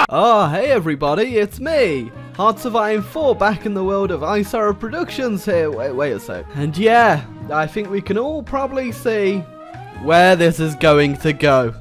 Oh, hey everybody, it's me, Hearts of Iron 4, back in the world of iSorrowproductions here. Wait a sec. And yeah, I think we can all probably see where this is going to go.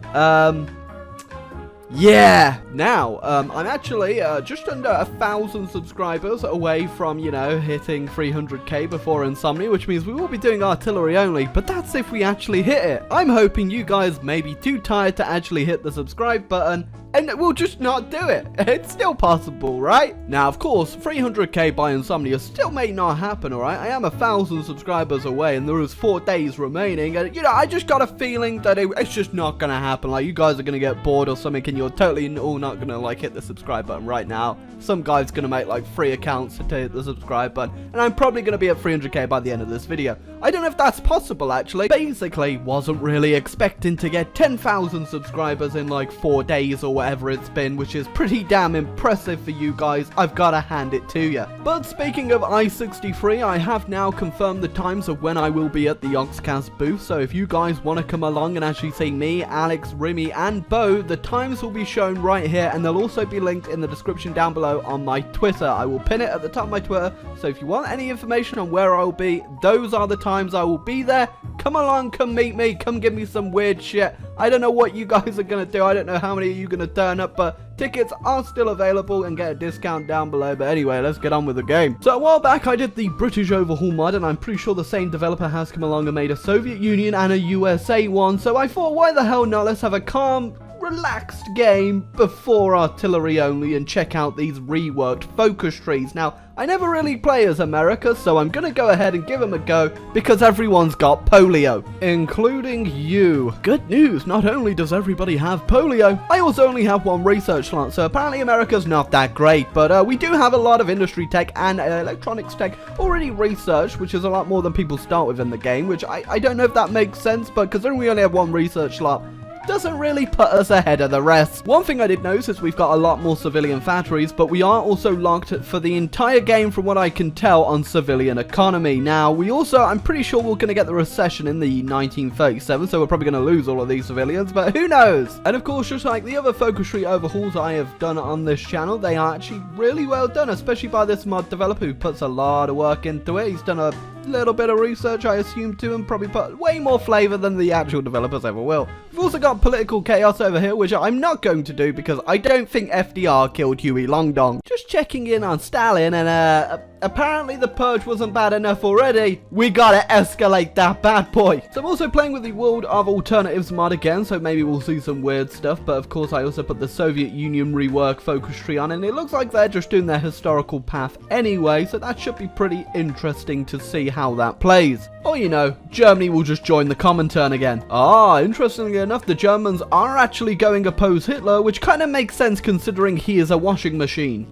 Yeah. Now, I'm actually just under 1,000 subscribers away from, you know, hitting 300k before Insomnia, which means we will be doing artillery only, but that's if we actually hit it. I'm hoping you guys may be too tired to actually hit the subscribe button, and we'll just not do it. It's still possible, right? Now, of course, 300k by Insomnia still may not happen, alright? I am 1,000 subscribers away, and there is 4 days remaining, and, you know, I just got a feeling that it's just not gonna happen. Like, you guys are gonna get bored or something, and you're totally all not gonna, like, hit the subscribe button right now. Some guy's gonna make, like, 3 accounts to hit the subscribe button, and I'm probably gonna be at 300k by the end of this video. I don't know if that's possible, actually. Basically, wasn't really expecting to get 10,000 subscribers in, like, 4 days or whatever it's been, which is pretty damn impressive for you guys. I've gotta hand it to you. But speaking of I-63, I have now confirmed the times of when I will be at the Oxcast booth, so if you guys want to come along and actually see me, Alex, Remy, and Bo, the times will be shown right here, and they'll also be linked in the description down below on my Twitter. I will pin it at the top of my Twitter, so if you want any information on where I will be, those are the times I will be there. Come along, come meet me, come give me some weird shit. I don't know what you guys are gonna do, I don't know how many of you are gonna turn up, but tickets are still available and get a discount down below. But anyway, let's get on with the game. So a while back I did the British Overhaul mod, and I'm pretty sure the same developer has come along and made a Soviet Union and a USA one, so I thought, why the hell not, let's have a calm, relaxed game before artillery only and check out these reworked focus trees. Now, I never really play as America, so I'm gonna go ahead and give them a go because everyone's got polio, including you. Good news, not only does everybody have polio, I also only have 1 research slot, so apparently America's not that great, but we do have a lot of industry tech and electronics tech already researched, which is a lot more than people start with in the game, which I don't know if that makes sense, but considering we only have 1 research slot, doesn't really put us ahead of the rest. One thing I did notice is we've got a lot more civilian factories, but we are also locked for the entire game, from what I can tell, on civilian economy. Now, we also, I'm pretty sure we're going to get the recession in the 1937, so we're probably going to lose all of these civilians, but who knows? And of course, just like the other focus tree overhauls I have done on this channel, they are actually really well done, especially by this mod developer who puts a lot of work into it. He's done a little bit of research, I assume, too, and probably put way more flavor than the actual developers ever will. We've also got political chaos over here, which I'm not going to do because I don't think FDR killed Huey Long Dong. Just checking in on Stalin, and apparently the purge wasn't bad enough already. We gotta escalate that bad boy. So I'm also playing with the World of Alternatives mod again, so maybe we'll see some weird stuff, but of course I also put the Soviet Union rework focus tree on, and it looks like they're just doing their historical path anyway, so that should be pretty interesting to see how that plays. Or, you know, Germany will just join the Comintern again. Ah, interestingly enough, the Germans are actually going oppose Hitler, which kind of makes sense considering he is a washing machine.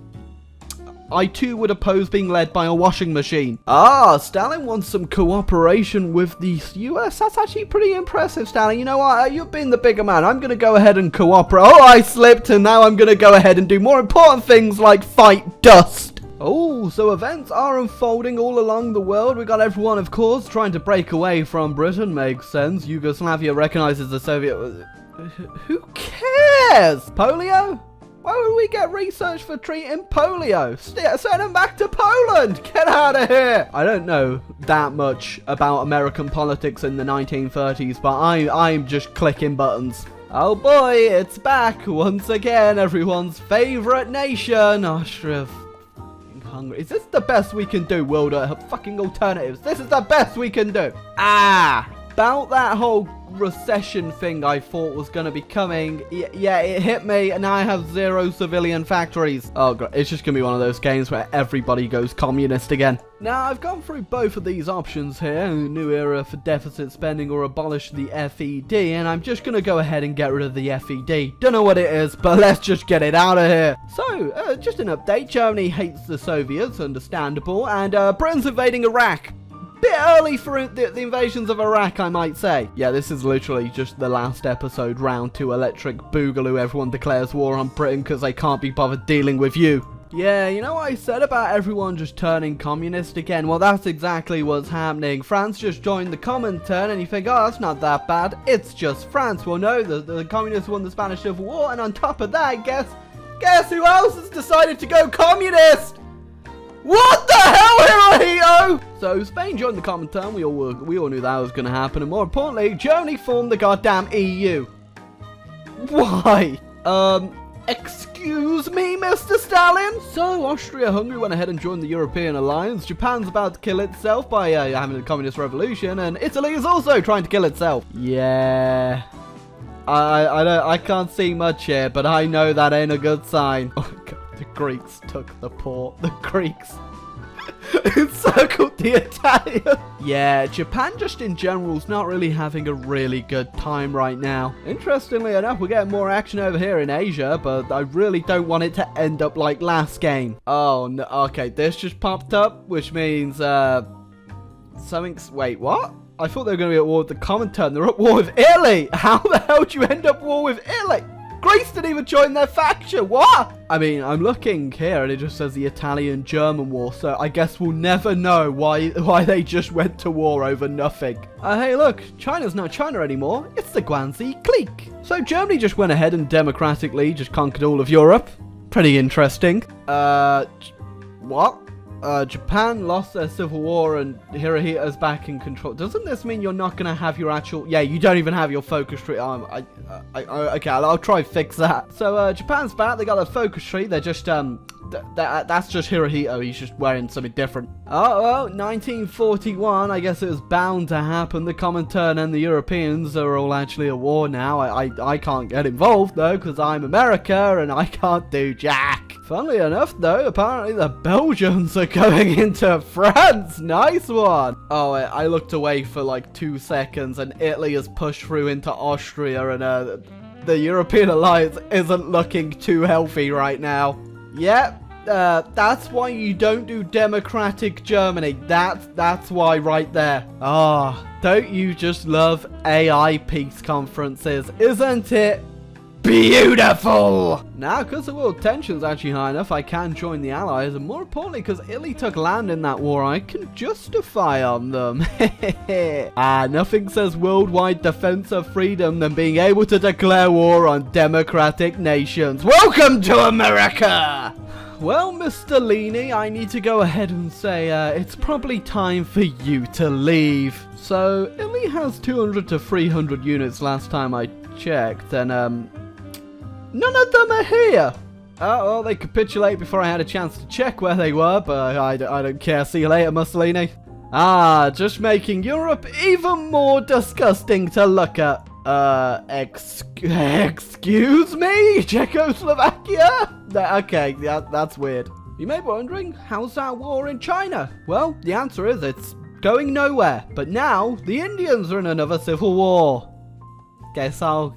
I too would oppose being led by a washing machine. Ah, Stalin wants some cooperation with the US. That's actually pretty impressive, Stalin. You know what? You've been the bigger man. I'm going to go ahead and cooperate. Oh, I slipped, and now I'm going to go ahead and do more important things like fight dust. Oh, so events are unfolding all along the world. We got everyone, of course, trying to break away from Britain. Makes sense. Yugoslavia recognizes the Soviet... Who cares? Polio? Why would we get research for treating polio? Send them back to Poland! Get out of here! I don't know that much about American politics in the 1930s, but I'm just clicking buttons. Oh boy, it's back once again, everyone's favorite nation, Austria. Hungary. Is this the best we can do, World fucking Alternatives? This is the best we can do. Ah! About that whole recession thing I thought was going to be coming. Yeah, it hit me, and now I have 0 civilian factories. Oh god, it's just going to be one of those games where everybody goes communist again. Now, I've gone through both of these options here, new era for deficit spending or abolish the FED, and I'm just going to go ahead and get rid of the FED. Don't know what it is, but let's just get it out of here. So, just an update, Germany hates the Soviets, understandable, and Britain's invading Iraq. Bit early for the invasions of Iraq, I might say. Yeah, this is literally just the last episode, round 2 electric boogaloo. Everyone declares war on Britain because they can't be bothered dealing with you. Yeah, you know what I said about everyone just turning communist again? Well, that's exactly what's happening. France just joined the Comintern, and you think, oh, that's not that bad. It's just France. Well, no, the communists won the Spanish Civil War, and on top of that, guess Guess who else has decided to go communist? What the hell, Hirohito? So Spain joined the Comintern. We all knew that was going to happen, and more importantly, Germany formed the goddamn EU. Why? Excuse me, Mr. Stalin? So, Austria-Hungary went ahead and joined the European alliance. Japan's about to kill itself by having a communist revolution, and Italy is also trying to kill itself. Yeah. I can't see much here, but I know that ain't a good sign. Oh my god, the Greeks took the port. The Greeks encircled the Italian. Yeah, Japan just in general is not really having a really good time right now. Interestingly enough, we're getting more action over here in Asia, but I really don't want it to end up like last game. Oh, no, okay, this just popped up, which means, something's, wait, what? I thought they were going to be at war with the Comintern. They're at war with Italy. How the hell do you end up at war with Italy? Greece didn't even join their faction. What? I mean, I'm looking here and it just says the Italian-German war. So I guess we'll never know why they just went to war over nothing. Hey, look, China's not China anymore. It's the Guanxi clique. So Germany just went ahead and democratically just conquered all of Europe. Pretty interesting. What? Japan lost their civil war and Hirohito's back in control. Doesn't this mean you're not going to have your actual... Yeah, you don't even have your focus tree. Okay, I'll try to fix that. So, Japan's back. They got their focus tree. They're just, that's just Hirohito. He's just wearing something different. Oh, well, 1941. I guess it was bound to happen. The Comintern and the Europeans are all actually at war now. I can't get involved, though, because I'm America and I can't do jack. Funnily enough, though, apparently the Belgians are going into France. Nice one. Oh, I looked away for like 2 seconds and Italy has pushed through into Austria and the European alliance isn't looking too healthy right now. Yep, that's why you don't do democratic Germany. That's why right there. Ah, don't you just love AI peace conferences? Isn't it beautiful? Now, because the world tension's actually high enough, I can join the Allies, and more importantly, because Italy took land in that war, I can justify on them. Nothing says worldwide defense of freedom than being able to declare war on democratic nations. Welcome to America! Well, Mr. Leany, I need to go ahead and say, it's probably time for you to leave. So, Italy has 200 to 300 units last time I checked, and, none of them are here. Oh, well, they capitulate before I had a chance to check where they were, but I don't care. See you later, Mussolini. Ah, just making Europe even more disgusting to look at. Excuse me? Czechoslovakia? Okay, that's weird. You may be wondering, how's that war in China? Well, the answer is it's going nowhere. But now, the Indians are in another civil war. Guess I'll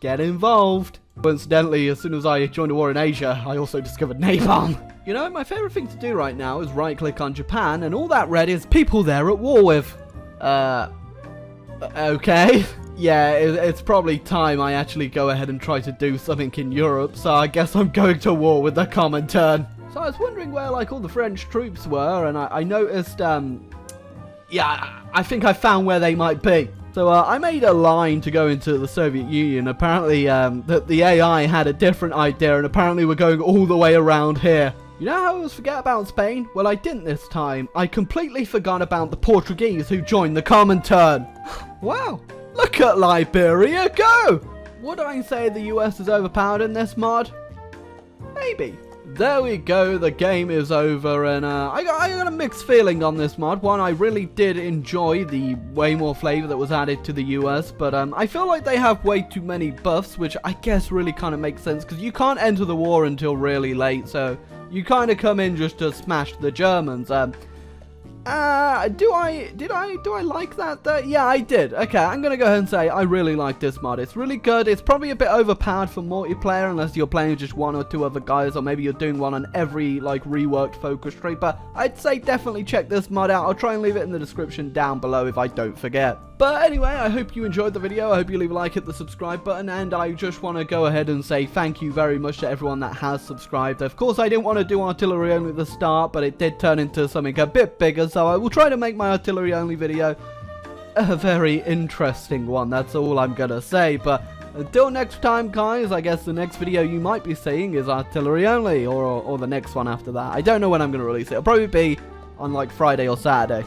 get involved. Coincidentally, as soon as I joined a war in Asia, I also discovered napalm. You know, my favorite thing to do right now is right-click on Japan, and all that red is people they're at war with. Okay. Yeah, it's probably time I actually go ahead and try to do something in Europe, so I guess I'm going to war with the Comintern. So I was wondering where, like, all the French troops were, and I noticed, yeah, I think I found where they might be. So I made a line to go into the Soviet Union. Apparently, the AI had a different idea, and apparently we're going all the way around here. You know how I always forget about Spain? Well, I didn't this time. I completely forgot about the Portuguese who joined the Comintern. Wow, look at Liberia go! Would I say the US is overpowered in this mod? Maybe. There we go, the game is over, and I got a mixed feeling on this mod. One, I really did enjoy the way more flavor that was added to the US, but I feel like they have way too many buffs, which I guess really kind of makes sense, because you can't enter the war until really late, so you kind of come in just to smash the Germans. Do I like that? Yeah, I did. Okay, I'm gonna go ahead and say I really like this mod. It's really good. It's probably a bit overpowered for multiplayer unless you're playing with just 1 or 2 other guys, or maybe you're doing one on every, like, reworked focus tree, but I'd say definitely check this mod out. I'll try and leave it in the description down below if I don't forget. But anyway, I hope you enjoyed the video. I hope you leave a like, hit the subscribe button, and I just want to go ahead and say thank you very much to everyone that has subscribed. Of course, I didn't want to do artillery only at the start, but it did turn into something a bit bigger, so I will try to make my artillery only video a very interesting one. That's all I'm gonna say. But until next time, guys, I guess the next video you might be seeing is artillery only, or the next one after that. I don't know when I'm going to release it. It'll probably be on like Friday or Saturday.